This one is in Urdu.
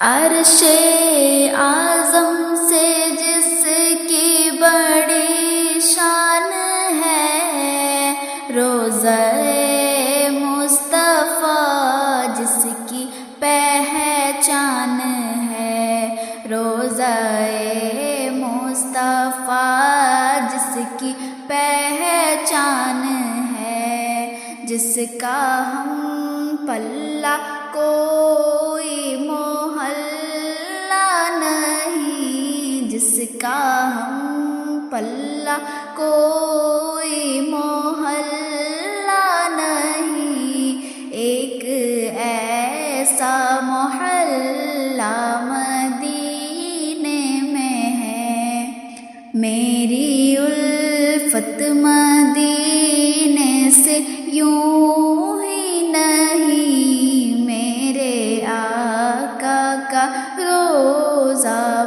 عرش اعظم سے جس کی بڑی شان ہے، روضہ مصطفیٰ جس کی پہچان ہے، روضہ مصطفیٰ جس کی پہچان ہے، جس کا ہم پلہ کوئی محلہ نہیں، جس کا ہم پلہ کوئی محلہ نہیں، ایک ایسا محلہ مدینے میں ہے، میری الفت مدینے سے یوں ہی نہیں، میرے آقا کا روضہ